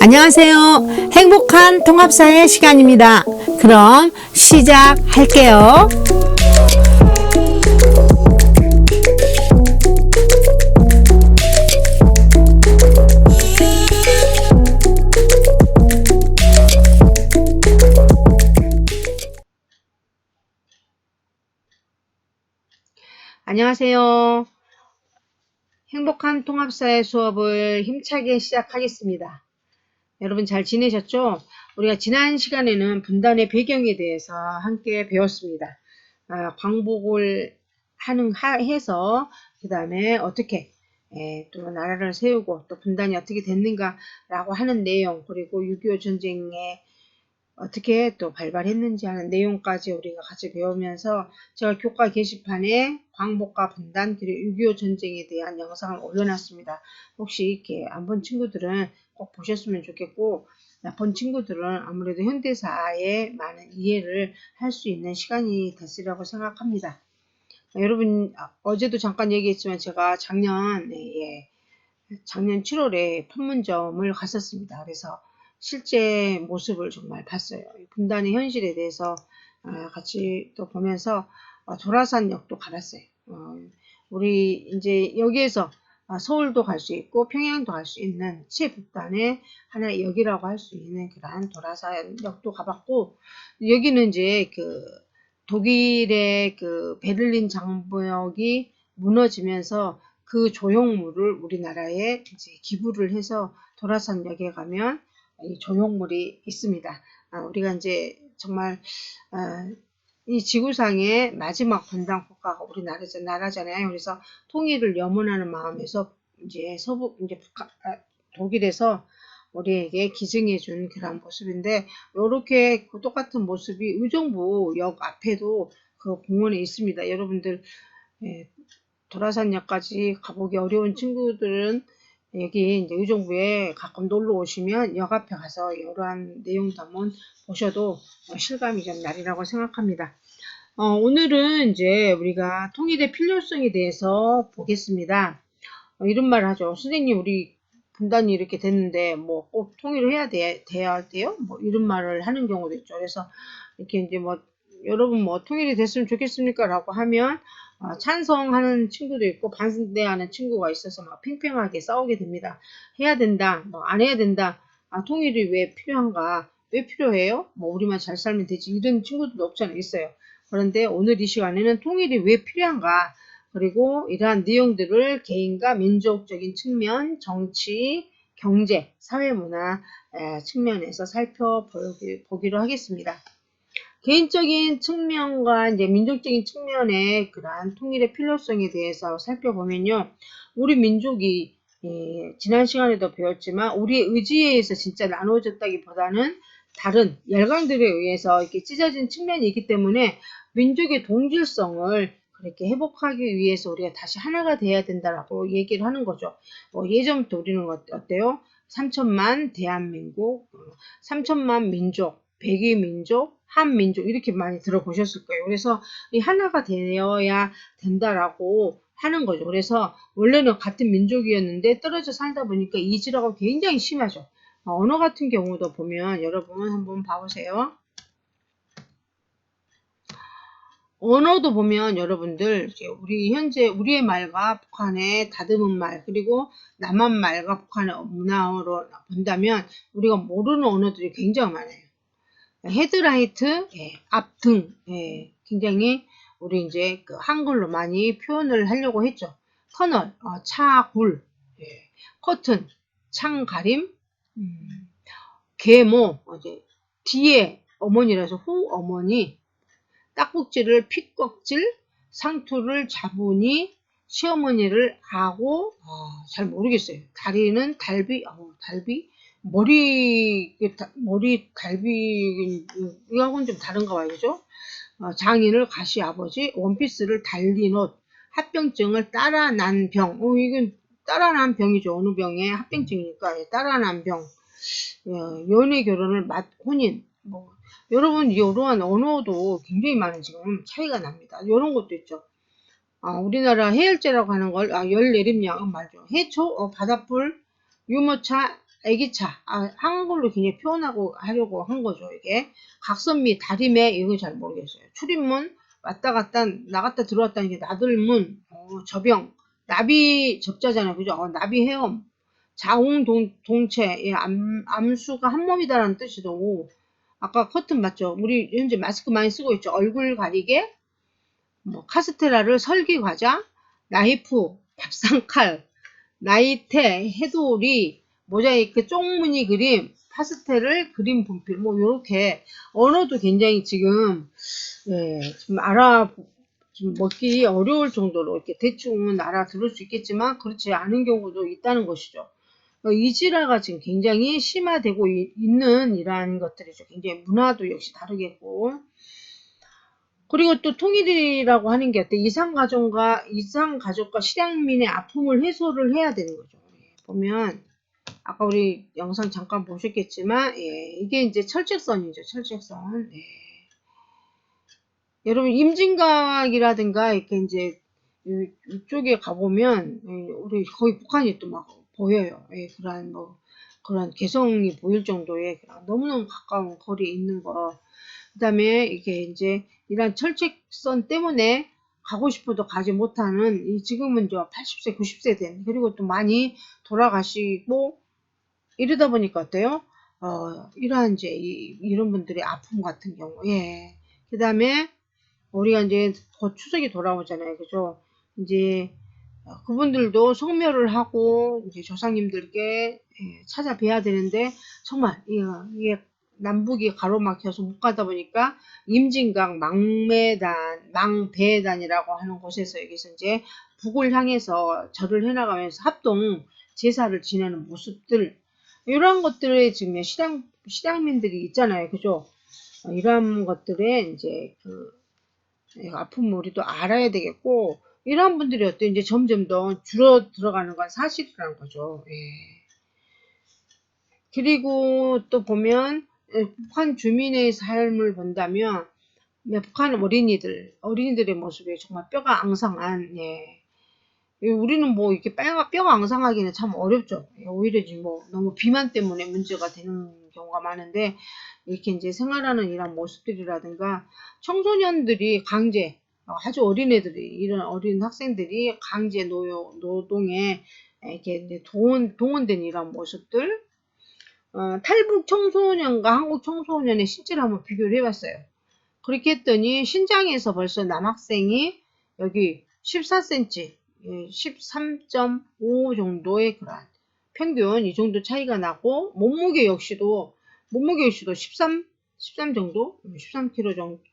안녕하세요. 행복한 통합사의 시간입니다. 그럼 시작할게요. 안녕하세요. 행복한 통합사의 수업을 힘차게 시작하겠습니다. 여러분 잘 지내셨죠? 우리가 지난 시간에는 분단의 배경에 대해서 함께 배웠습니다. 광복을 해서 그 다음에 어떻게 또 나라를 세우고 또 분단이 어떻게 됐는가라고 하는 내용, 그리고 6.25 전쟁에 어떻게 또 발발했는지 하는 내용까지 우리가 같이 배우면서 제가 교과 게시판에 광복과 분단 그리고 6.25 전쟁에 대한 영상을 올려놨습니다. 혹시 이렇게 안 본 친구들은 꼭 보셨으면 좋겠고, 본 친구들은 아무래도 현대사에 많은 이해를 할 수 있는 시간이 됐으리라고 생각합니다. 여러분 어제도 잠깐 얘기했지만 제가 작년 7월에 판문점을 갔었습니다. 그래서 실제 모습을 정말 봤어요. 분단의 현실에 대해서 같이 또 보면서 도라산역도 가봤어요. 우리 이제 여기에서 서울도 갈 수 있고 평양도 갈 수 있는 최북단의 하나의 역이라고 할 수 있는 그러한 도라산역도 가봤고, 여기는 이제 그 독일의 그 베를린 장벽이 무너지면서 그 조형물을 우리나라에 이제 기부를 해서 도라산역에 가면 이 조형물이 있습니다. 우리가 이제 정말 이 지구상의 마지막 분단 국가가 우리나라잖아요. 그래서 통일을 염원하는 마음에서 이제 독일에서 우리에게 기증해준 그런 모습인데, 이렇게 똑같은 모습이 의정부역 앞에도 그 공원에 있습니다. 여러분들 도라산역까지 가보기 어려운 친구들은 여기 이제 의정부에 가끔 놀러 오시면 역 앞에 가서 이러한 내용도 한번 보셔도 실감이 좀 나리라고 생각합니다. 오늘은 이제 우리가 통일의 필요성에 대해서 보겠습니다. 이런 말을 하죠. 선생님, 우리 분단이 이렇게 됐는데 뭐 꼭 통일을 돼야 돼요? 뭐 이런 말을 하는 경우도 있죠. 그래서 이렇게 이제 뭐 여러분 뭐 통일이 됐으면 좋겠습니까? 라고 하면 찬성하는 친구도 있고 반대하는 친구가 있어서 막 팽팽하게 싸우게 됩니다. 해야 된다, 뭐 안 해야 된다, 통일이 왜 필요한가, 왜 필요해요? 뭐 우리만 잘 살면 되지, 이런 친구들도 없지 않아 있어요. 그런데 오늘 이 시간에는 통일이 왜 필요한가, 그리고 이러한 내용들을 개인과 민족적인 측면, 정치, 경제, 사회문화 측면에서 살펴보기로 하겠습니다. 개인적인 측면과 이제 민족적인 측면의 그러한 통일의 필요성에 대해서 살펴보면요, 우리 민족이 지난 시간에도 배웠지만 우리의 의지에 의해서 진짜 나누어졌다기보다는 다른 열강들에 의해서 이렇게 찢어진 측면이 있기 때문에 민족의 동질성을 그렇게 회복하기 위해서 우리가 다시 하나가 돼야 된다라고 얘기를 하는 거죠. 예전부터 우리는 어때요? 3천만 대한민국, 3천만 민족, 100의 민족, 한민족 이렇게 많이 들어보셨을 거예요. 그래서 이 하나가 되어야 된다라고 하는 거죠. 그래서 원래는 같은 민족이었는데 떨어져 살다 보니까 이질화가 굉장히 심하죠. 언어 같은 경우도 보면 여러분 한번 봐보세요. 언어도 보면 여러분들 우리 현재 우리의 말과 북한의 다듬은 말, 그리고 남한 말과 북한의 문화로 본다면 우리가 모르는 언어들이 굉장히 많아요. 헤드라이트, 앞등, 굉장히 우리 이제 그 한글로 많이 표현을 하려고 했죠. 터널, 차, 굴, 커튼, 창 가림, 계모, 뒤에 어머니라서 후 어머니, 딱꼭지를 핏꺽질, 상투를 잡으니, 시어머니를 하고, 잘 모르겠어요. 다리는 달비, 머리 달비, 이거하고는 좀 다른가 봐요. 그죠? 장인을 가시 아버지, 원피스를 달린 옷, 합병증을 따라 난 병. 이건 따라 난 병이죠. 어느 병에 합병증이니까 따라 난 병. 연애 결혼을 혼인. 여러분 이러한 언어도 굉장히 많은 지금 차이가 납니다. 이런 것도 있죠. 우리나라 해열제라고 하는 걸 열 내림약은 말죠. 해초, 바닷불, 유모차, 애기차, 한글로 굉장히 표현하고 하려고 한 거죠. 이게 각선 및 다림에 이거 잘 모르겠어요. 출입문 왔다 갔다 나갔다 들어왔다는 게 나들문, 저병, 나비 접자잖아요. 그죠? 나비 헤엄, 자웅 동체, 예, 암수가 한 몸이다라는 뜻이고, 아까 커튼 맞죠? 우리 현재 마스크 많이 쓰고 있죠. 얼굴 가리개, 뭐 카스테라를 설기 과자, 나이프, 밥상칼, 나이테, 해돌이, 모자이크, 쪽무늬 그림, 파스텔을 그림 분필, 뭐 요렇게 언어도 굉장히 지금 예, 좀 좀 먹기 어려울 정도로 이렇게 대충은 알아들을 수 있겠지만 그렇지 않은 경우도 있다는 것이죠. 이지라가 지금 굉장히 심화되고 있는 이러한 것들이죠. 굉장히 문화도 역시 다르겠고. 그리고 또 통일이라고 하는 게 어때? 이상가족과 실향민의 아픔을 해소를 해야 되는 거죠. 보면, 아까 우리 영상 잠깐 보셨겠지만, 예, 이게 이제 철책선이죠. 철책선. 예. 여러분, 임진각이라든가, 이렇게 이제, 이쪽에 가보면, 예, 우리 거의 북한이 또 막 보여요. 예, 그런 개성이 보일 정도의 너무너무 가까운 거리에 있는 거. 그 다음에 이게 이제 이런 철책선 때문에 가고 싶어도 가지 못하는 지금은 저 80세, 90세 된 그리고 또 많이 돌아가시고 이러다 보니까 어때요? 이러한 이제 이런 분들의 아픔 같은 경우에 그 다음에 우리가 이제 곧 추석이 돌아오잖아요, 그죠? 이제 그분들도 성묘를 하고 이제 조상님들께 찾아뵈야 되는데 정말 이게 남북이 가로막혀서 못 가다 보니까 임진각 망배단이라고 하는 곳에서 여기서 이제 북을 향해서 절을 해나가면서 합동 제사를 지내는 모습들 이런 것들에 지금 실향민들이 있잖아요, 그죠? 이런 것들에 이제 아픔을 우리도 알아야 되겠고 이런 분들이 어때 이제 점점 더 줄어 들어가는 건 사실이라는 거죠. 예. 그리고 또 보면 북한 주민의 삶을 본다면 북한 어린이들의 모습이 정말 뼈가 앙상한 예. 우리는 뭐 이렇게 뼈가 앙상하기는 참 어렵죠. 오히려 지금 뭐 너무 비만 때문에 문제가 되는 경우가 많은데 이렇게 이제 생활하는 이런 모습들이라든가 청소년들이 강제 아주 어린애들이 이런 어린 학생들이 강제 노동에 이렇게 동원된 이런 모습들 탈북 청소년과 한국 청소년의 실제를 한번 비교를 해봤어요. 그렇게 했더니 신장에서 벌써 남학생이 여기 14cm 13.5 정도의 그런 평균 이 정도 차이가 나고 몸무게 역시도 13 정도 13kg 정도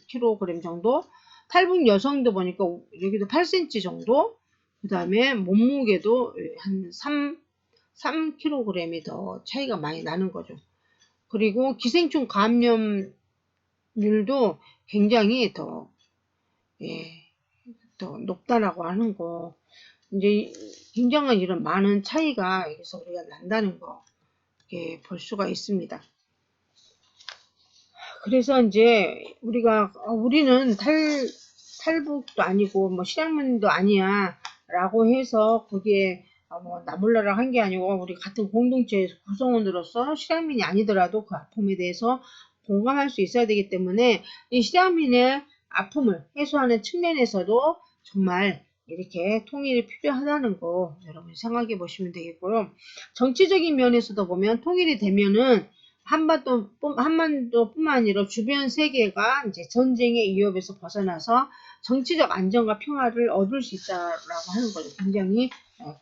킬로그램 정도 탈북 여성도 보니까 여기도 8cm 정도 그 다음에 몸무게도 한 3kg이 더 차이가 많이 나는 거죠. 그리고 기생충 감염률도 굉장히 더 높다라고 하는 거 이제 굉장한 이런 많은 차이가 여기서 우리가 난다는 거 볼 수가 있습니다. 그래서 이제 우리는 탈북도 아니고 뭐 실향민도 아니야 라고 해서 거기에 뭐 나몰라라 한 게 아니고 우리 같은 공동체 구성원으로서 실향민이 아니더라도 그 아픔에 대해서 공감할 수 있어야 되기 때문에 이 실향민의 아픔을 해소하는 측면에서도 정말 이렇게 통일이 필요하다는 거 여러분 생각해 보시면 되겠고요. 정치적인 면에서도 보면 통일이 되면은 한반도뿐만 아니라 주변 세계가 이제 전쟁의 위협에서 벗어나서 정치적 안정과 평화를 얻을 수 있다라고 하는 거죠. 굉장히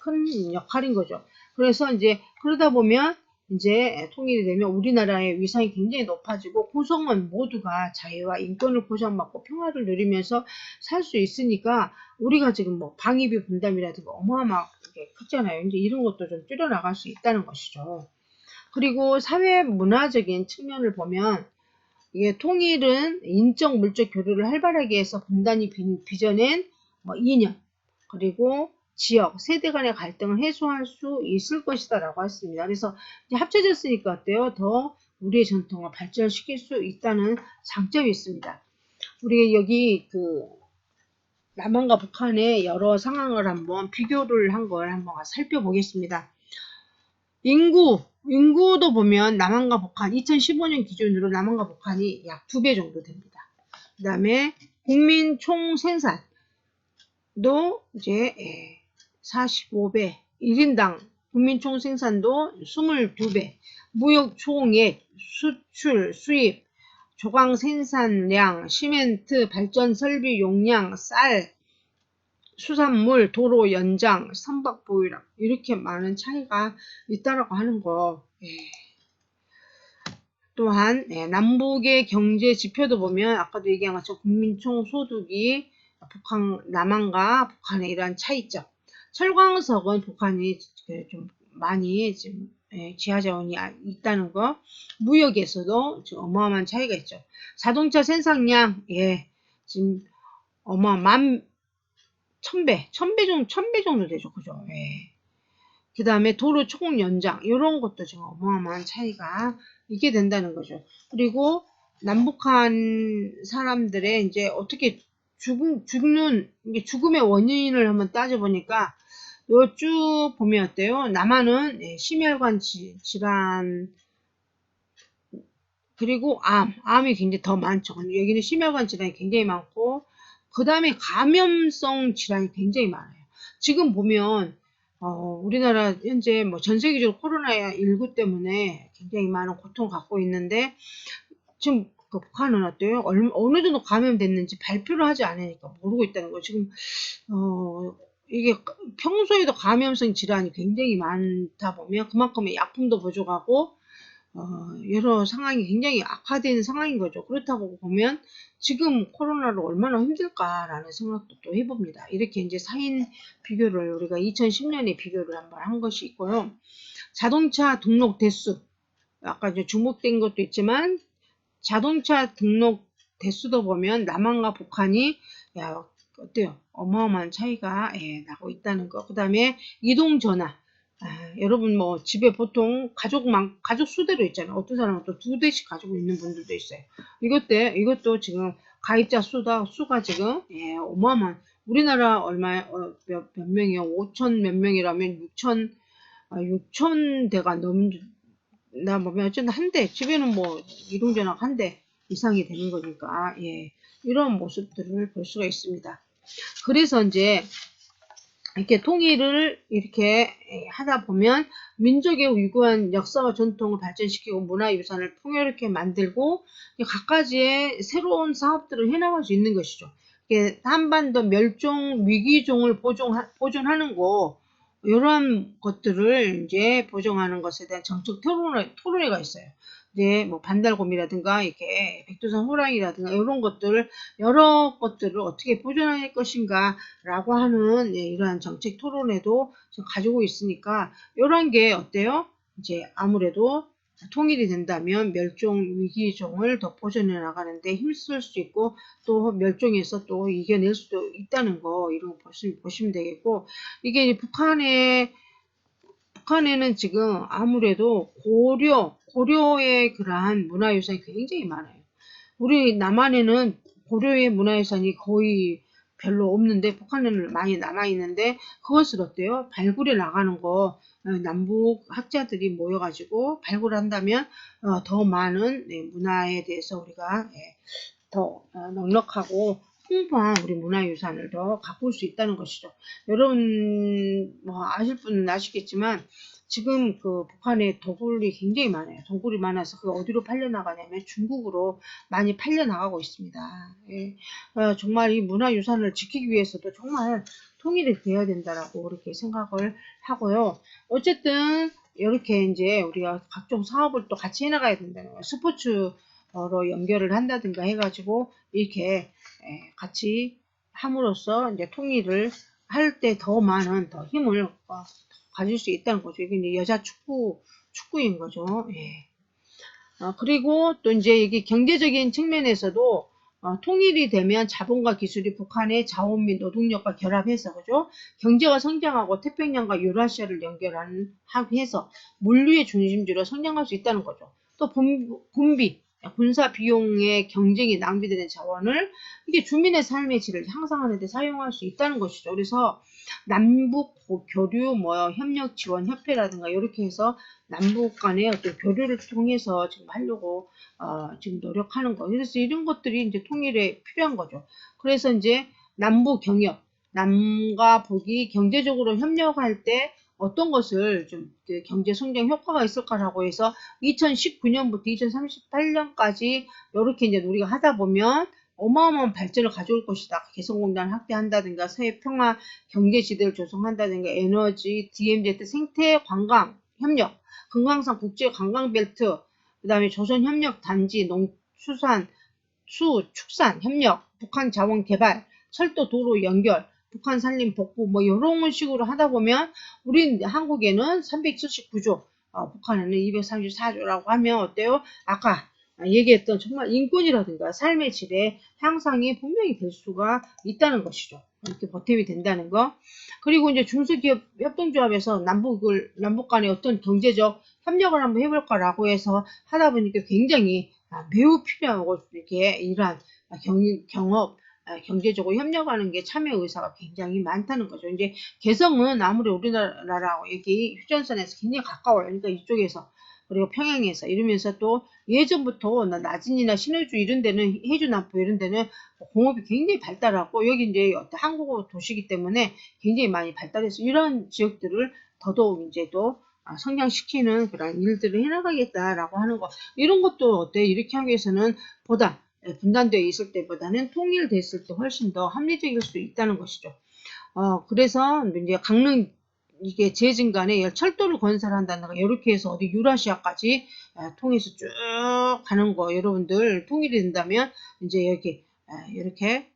큰 역할인 거죠. 그래서 이제 그러다 보면 이제 통일이 되면 우리나라의 위상이 굉장히 높아지고 구성원 모두가 자유와 인권을 보장받고 평화를 누리면서 살 수 있으니까 우리가 지금 뭐 방위비 분담이라든가 어마어마하게 크잖아요. 이제 이런 것도 좀 줄여나갈 수 있다는 것이죠. 그리고 사회 문화적인 측면을 보면 이게 통일은 인적 물적 교류를 활발하게 해서 분단이 빚어낸 뭐 이념 그리고 지역 세대 간의 갈등을 해소할 수 있을 것이다 라고 했습니다. 그래서 이제 합쳐졌으니까 어때요? 더 우리의 전통을 발전시킬 수 있다는 장점이 있습니다. 우리가 여기 남한과 북한의 여러 상황을 한번 비교를 한 걸 한번 살펴보겠습니다. 인구도 보면 남한과 북한 2015년 기준으로 남한과 북한이 약 2배 정도 됩니다. 그 다음에 국민 총 생산도 이제 45배, 1인당 국민 총 생산도 22배, 무역 총액, 수출, 수입, 조강 생산량, 시멘트, 발전 설비 용량, 쌀, 수산물, 도로 연장, 선박 보유량 이렇게 많은 차이가 있다라고 하는 거. 또한 남북의 경제 지표도 보면 아까도 얘기한 것처럼 국민총 소득이 남한과 북한의 이러한 차이점. 철광석은 북한이 좀 많이 지금 지하자원이 있다는 거. 무역에서도 지금 어마어마한 차이가 있죠. 자동차 생산량 지금 어마어마한 1000배 정도 되죠. 그죠? 그 다음에 도로 총 연장 이런 것도 지금 어마어마한 차이가 있게 된다는 거죠. 그리고 남북한 사람들의 이제 어떻게 죽음의 원인을 한번 따져보니까 요 쭉 보면 어때요? 남한은 심혈관 질환 그리고 암이 굉장히 더 많죠. 여기는 심혈관 질환이 굉장히 많고 그 다음에 감염성 질환이 굉장히 많아요. 지금 보면 우리나라 현재 뭐 전 세계적으로 코로나19 때문에 굉장히 많은 고통을 갖고 있는데 지금 그 북한은 어때요? 어느 정도 감염됐는지 발표를 하지 않으니까 모르고 있다는 거예요. 지금 이게 평소에도 감염성 질환이 굉장히 많다 보면 그만큼의 약품도 부족하고 여러 상황이 굉장히 악화되는 상황인 거죠. 그렇다고 보면 지금 코로나로 얼마나 힘들까라는 생각도 또 해봅니다. 이렇게 이제 사인 비교를 우리가 2010년에 비교를 한번 한 것이 있고요. 자동차 등록 대수 아까 이제 주목된 것도 있지만 자동차 등록 대수도 보면 남한과 북한이 어때요? 어마어마한 차이가 나고 있다는 거. 그 다음에 이동 전화. 여러분 뭐 집에 보통 가족 수대로 있잖아요. 어떤 사람은 또 2대씩 가지고 있는 분들도 있어요. 이것도 지금 가입자 수가 지금 어마어마한 우리나라 몇 명이요? 5천 몇 명이라면 6천 대가 넘나 보면 어쨌든 한 대 집에는 뭐 이동전화 한 대 이상이 되는 거니까 이런 모습들을 볼 수가 있습니다. 그래서 이제 이렇게 통일을 이렇게 하다 보면 민족의 유구한 역사와 전통을 발전시키고 문화유산을 풍요롭게 만들고 갖가지의 새로운 사업들을 해나갈 수 있는 것이죠. 한반도 멸종 위기종을 보존하는 거 이런 것들을 이제 보존하는 것에 대한 정책 토론회가 있어요. 뭐 반달곰이라든가 이렇게 백두산 호랑이라든가 여러 것들을 어떻게 보존할 것인가라고 하는 이러한 정책 토론회도 가지고 있으니까 이런 게 어때요? 이제 아무래도 통일이 된다면 멸종 위기종을 더 보존해 나가는데 힘쓸 수 있고 또 멸종해서 또 이겨낼 수도 있다는 거 이런 거 보시면 되겠고 이게 북한에는 지금 아무래도 고려의 그러한 문화유산이 굉장히 많아요. 우리 남한에는 고려의 문화유산이 거의 별로 없는데 북한에는 많이 남아있는데 그것을 어때요? 발굴해 나가는 거 남북 학자들이 모여가지고 발굴한다면 더 많은 문화에 대해서 우리가 더 넉넉하고 풍부한 우리 문화유산을 더 가꿀 수 있다는 것이죠. 여러분 뭐 아실 분은 아시겠지만 지금 그 북한에 도굴이 굉장히 많아요. 도굴이 많아서 그 어디로 팔려나가냐면 중국으로 많이 팔려나가고 있습니다. 정말 이 문화유산을 지키기 위해서도 정말 통일이 되어야 된다라고 그렇게 생각을 하고요. 어쨌든 이렇게 이제 우리가 각종 사업을 또 같이 해나가야 된다는 거예요. 스포츠로 연결을 한다든가 해가지고 이렇게 같이 함으로써 이제 통일을 할 때 더 많은 더 힘을 가질 수 있다는 거죠. 이게 이제 여자 축구인 거죠. 그리고 또 이제 이게 경제적인 측면에서도 통일이 되면 자본과 기술이 북한의 자원 및 노동력과 결합해서 그죠? 경제가 성장하고 태평양과 유라시아를 해서 물류의 중심지로 성장할 수 있다는 거죠. 또 군비 군사 비용의 경쟁이 낭비되는 자원을 이게 주민의 삶의 질을 향상하는 데 사용할 수 있다는 것이죠. 그래서 남북 교류 협력 지원 협회라든가 이렇게 해서 남북 간의 어떤 교류를 통해서 지금 하려고 지금 노력하는 거. 그래서 이런 것들이 이제 통일에 필요한 거죠. 그래서 이제 남북 경협, 남과 북이 경제적으로 협력할 때 어떤 것을 좀 경제 성장 효과가 있을까라고 해서 2019년부터 2038년까지 이렇게 이제 우리가 하다 보면 어마어마한 발전을 가져올 것이다. 개성공단 확대한다든가 서해 평화 경제지대를 조성한다든가 에너지, DMZ 생태 관광 협력, 금강산 국제 관광벨트, 그 다음에 조선협력단지, 농수산, 축산 협력, 북한 자원 개발, 철도 도로 연결, 북한 산림 복구 이런 식으로 하다 보면 우리 한국에는 379조, 북한에는 234조라고 하면 어때요? 아까 얘기했던 정말 인권이라든가 삶의 질의 향상이 분명히 될 수가 있다는 것이죠. 이렇게 보탬이 된다는 거. 그리고 이제 중소기업 협동조합에서 남북 간의 어떤 경제적 협력을 한번 해볼까라고 해서 하다 보니까 굉장히 매우 필요하고 이렇게 이러한 경업 경제적으로 협력하는 게 참여 의사가 굉장히 많다는 거죠. 이제 개성은 아무리 우리나라하고 여기 휴전선에서 굉장히 가까워요. 그러니까 이쪽에서 그리고 평양에서 이러면서 또 예전부터 나진이나 신의주 이런 데는 해주 남부 이런 데는 공업이 굉장히 발달하고 여기 이제 한국 도시이기 때문에 굉장히 많이 발달해서 이런 지역들을 더더욱 이제 또 성장시키는 그런 일들을 해나가겠다라고 하는 거. 이런 것도 어때? 이렇게 하기 위해서는 보다 분단되어 있을 때보다는 통일됐을 때 훨씬 더 합리적일 수 있다는 것이죠. 그래서 이제 강릉 이게 재진 간에 철도를 건설한다는 거 이렇게 해서 어디 유라시아까지 통해서 쭉 가는 거 여러분들 통일이 된다면 이제 여기 이렇게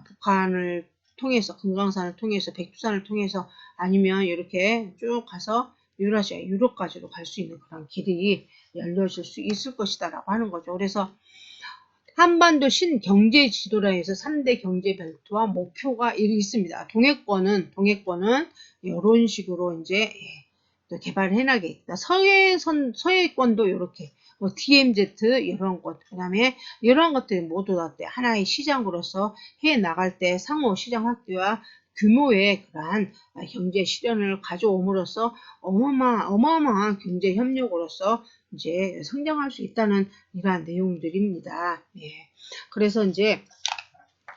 북한을 통해서 금강산을 통해서 백두산을 통해서 아니면 이렇게 쭉 가서 유라시아 유럽까지도 갈 수 있는 그런 길이 열려질 수 있을 것이다 라고 하는 거죠. 그래서 한반도 신경제 지도라 해서 3대 경제 벨트와 목표가 있습니다. 동해권은 이런 식으로 이제 또 개발을 해나가겠다. 서해권도 이렇게 DMZ 이런 것, 그 다음에 이런 것들이 모두 다 하나의 시장으로서 해 나갈 때 상호 시장 확대와 규모의 그러한 경제 실현을 가져옴으로써 어마어마한 경제 협력으로서 이제 성장할 수 있다는 이러한 내용들입니다. 예. 그래서 이제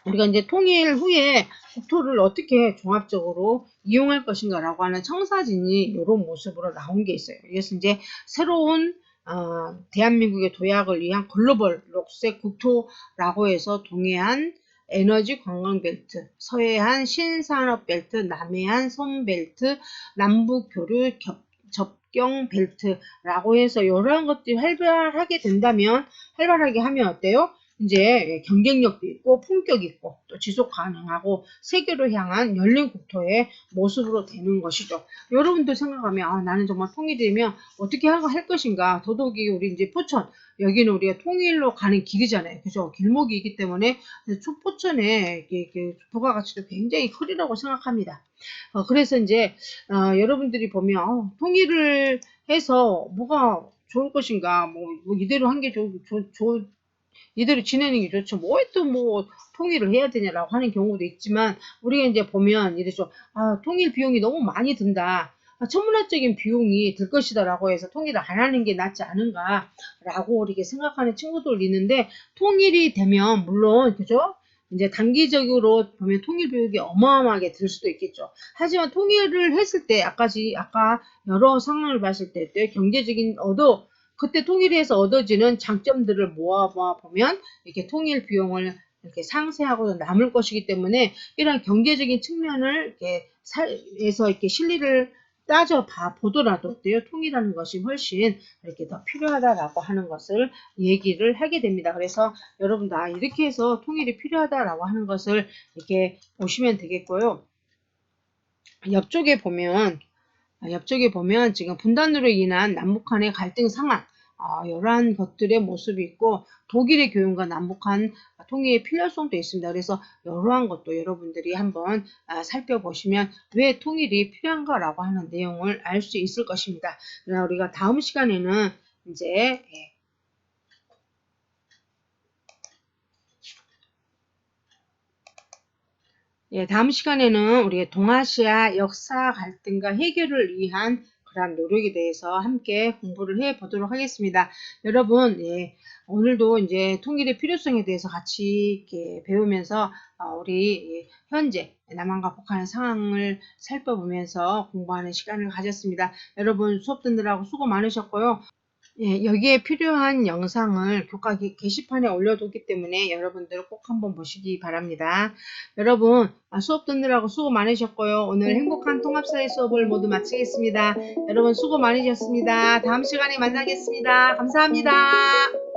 우리가 이제 통일 후에 국토를 어떻게 종합적으로 이용할 것인가라고 하는 청사진이 이런 모습으로 나온 게 있어요. 그래서 이제 새로운 대한민국의 도약을 위한 글로벌 녹색 국토라고 해서 동해안 에너지 관광벨트, 서해안 신산업벨트, 남해안 섬벨트, 남북교류 접경 벨트라고 해서 이러한 것들이 활발하게 하면 어때요? 이제 경쟁력도 있고 품격 있고 또 지속 가능하고 세계로 향한 열린 국토의 모습으로 되는 것이죠. 여러분들 생각하면 나는 정말 통일되면 어떻게 할 것인가. 더더욱이 우리 이제 포천 여기는 우리가 통일로 가는 길이잖아요. 그죠? 길목이기 때문에 포천의 부가가치도 굉장히 크리라고 생각합니다. 그래서 이제 여러분들이 보면 통일을 해서 뭐가 좋을 것인가. 뭐 이대로 한 게 이대로 지내는 게 좋죠. 또 통일을 해야 되냐라고 하는 경우도 있지만, 우리가 이제 보면, 이래서, 통일 비용이 너무 많이 든다. 천문학적인 비용이 들 것이다라고 해서 통일을 안 하는 게 낫지 않은가라고 이렇게 생각하는 친구들 있는데, 통일이 되면, 물론, 그죠? 이제 단기적으로 보면 통일 비용이 어마어마하게 들 수도 있겠죠. 하지만 통일을 했을 때, 아까 여러 상황을 봤을 때, 경제적인 그때 통일해서 얻어지는 장점들을 모아 보면 이렇게 통일 비용을 이렇게 상쇄하고 남을 것이기 때문에 이런 경제적인 측면을 이렇게 실리를 따져 보더라도 통일하는 것이 훨씬 이렇게 더 필요하다라고 하는 것을 얘기를 하게 됩니다. 그래서 여러분들 이렇게 해서 통일이 필요하다라고 하는 것을 이렇게 보시면 되겠고요. 옆쪽에 보면 지금 분단으로 인한 남북한의 갈등 상황, 이러한 것들의 모습이 있고, 독일의 교훈과 남북한 통일의 필요성도 있습니다. 그래서 이러한 것도 여러분들이 한번 살펴보시면 왜 통일이 필요한가라고 하는 내용을 알 수 있을 것입니다. 우리가 다음 시간에는 이제 예, 다음 시간에는 우리 동아시아 역사 갈등과 해결을 위한 그러한 노력에 대해서 함께 공부를 해 보도록 하겠습니다. 여러분, 예, 오늘도 이제 통일의 필요성에 대해서 같이 이렇게 배우면서 우리 예, 현재 남한과 북한의 상황을 살펴보면서 공부하는 시간을 가졌습니다. 여러분 수업 듣느라고 수고 많으셨고요. 예, 여기에 필요한 영상을 교과 게시판에 올려뒀기 때문에 여러분들 꼭 한번 보시기 바랍니다. 여러분 수업 듣느라고 수고 많으셨고요. 오늘 행복한 통합사회 수업을 모두 마치겠습니다. 여러분 수고 많으셨습니다. 다음 시간에 만나겠습니다. 감사합니다.